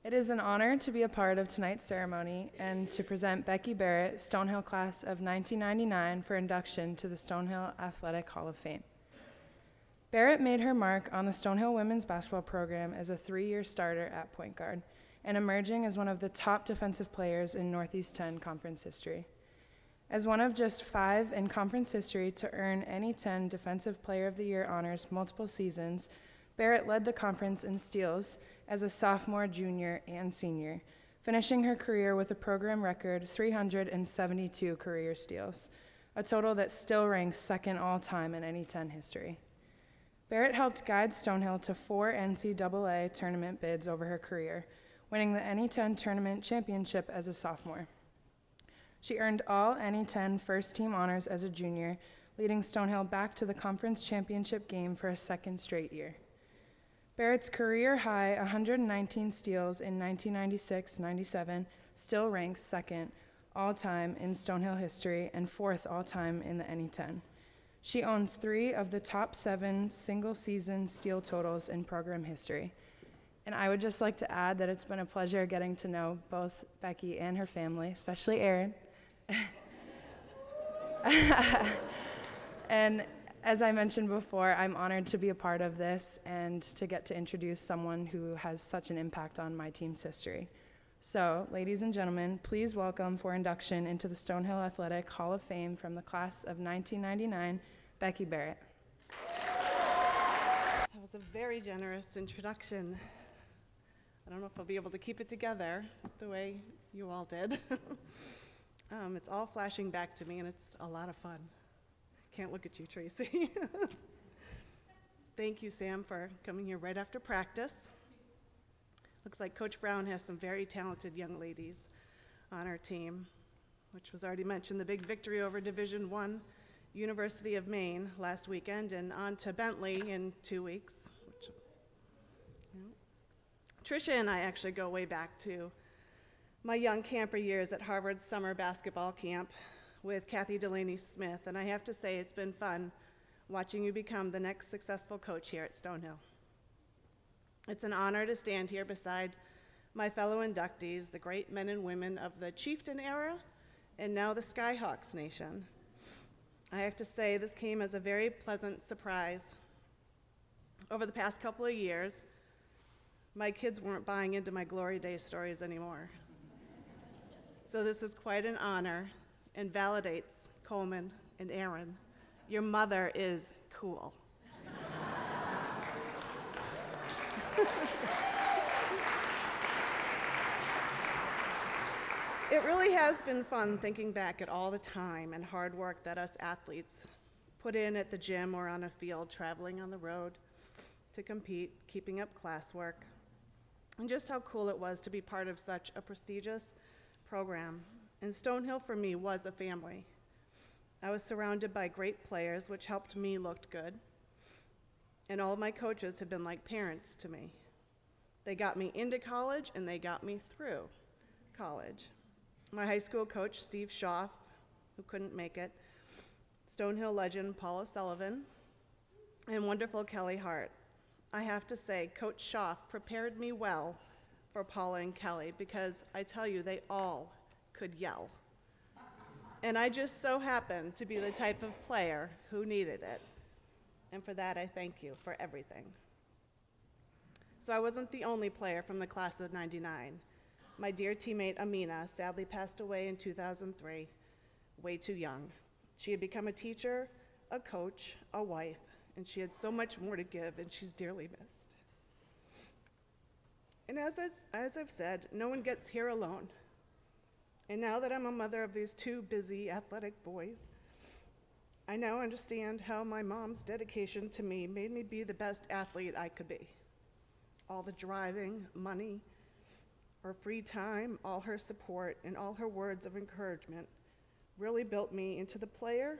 It is an honor to be a part of tonight's ceremony and to present Becky Barrett, Stonehill class of 1999 for induction to the Stonehill Athletic Hall of Fame. Barrett made her mark on the Stonehill women's basketball program as a 3-year starter at point guard and emerging as one of the top defensive players in Northeast 10 conference history. As one of just 5 in conference history to earn any 10 Defensive Player of the Year honors multiple seasons, Barrett led the conference in steals as a sophomore, junior, and senior, finishing her career with a program record 372 career steals, a total that still ranks second all-time in any 10 history. Barrett helped guide Stonehill to 4 NCAA tournament bids over her career, winning the NE10 tournament championship as a sophomore. She earned all NE10 first-team honors as a junior, leading Stonehill back to the conference championship game for a second straight year. Barrett's career-high 119 steals in 1996-97 still ranks second all-time in Stonehill history and 4th all-time in the NE10. She owns 3 of the top 7 single-season steal totals in program history. And I would just like to add that it's been a pleasure getting to know both Becky and her family, especially Erin. And as I mentioned before, I'm honored to be a part of this and to get to introduce someone who has such an impact on my team's history. So, ladies and gentlemen, please welcome for induction into the Stonehill Athletic Hall of Fame from the class of 1999, Becky Barrett. That was a very generous introduction. I don't know if I'll be able to keep it together the way you all did. It's all flashing back to me, and it's a lot of fun. Can't look at you, Tracy. Thank you, Sam, for coming here right after practice. Looks like Coach Brown has some very talented young ladies on our team, which was already mentioned, the big victory over Division I University of Maine last weekend, and on to Bentley in 2 weeks. Tricia and I actually go way back to my young camper years at Harvard's summer basketball camp with Kathy Delaney-Smith, and I have to say it's been fun watching you become the next successful coach here at Stonehill. It's an honor to stand here beside my fellow inductees, the great men and women of the Chieftain era and now the Skyhawks nation. I have to say this came as a very pleasant surprise. Over the past couple of years, my kids weren't buying into my glory days stories anymore. So this is quite an honor and validates Coleman and Aaron. Your mother is cool. It really has been fun thinking back at all the time and hard work that us athletes put in at the gym or on a field, traveling on the road to compete, keeping up classwork, and just how cool it was to be part of such a prestigious program. And Stonehill for me was a family. I was surrounded by great players, which helped me look good. And all of my coaches have been like parents to me. They got me into college and they got me through college. My high school coach, Steve Schaff, who couldn't make it, Stonehill legend Paula Sullivan, and wonderful Kelly Hart. I have to say, Coach Schaff prepared me well for Paula and Kelly because I tell you, they all could yell. And I just so happened to be the type of player who needed it. And for that, I thank you for everything. So I wasn't the only player from the class of '99. My dear teammate Amina sadly passed away in 2003, way too young. She had become a teacher, a coach, a wife, and she had so much more to give, and she's dearly missed. And as I've said, no one gets here alone. And now that I'm a mother of these 2 busy athletic boys, I now understand how my mom's dedication to me made me be the best athlete I could be. All the driving, money, her free time, all her support, and all her words of encouragement really built me into the player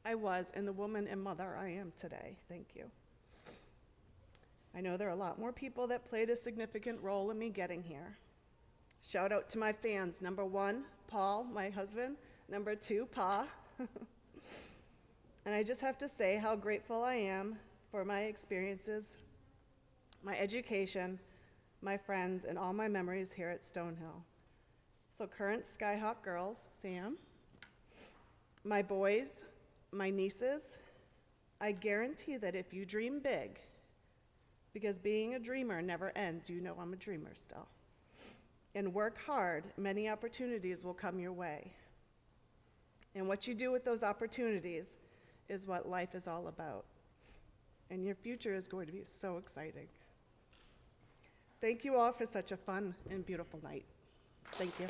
I was and the woman and mother I am today. Thank you. I know there are a lot more people that played a significant role in me getting here. Shout out to my fans. Number 1, Paul, my husband. Number 2, Pa. And I just have to say how grateful I am for my experiences, my education, my friends, and all my memories here at Stonehill. So current Skyhawk girls, Sam, my boys, my nieces, I guarantee that if you dream big, because being a dreamer never ends, you know I'm a dreamer still, and work hard, many opportunities will come your way. And what you do with those opportunities is what life is all about. And your future is going to be so exciting. Thank you all for such a fun and beautiful night. Thank you.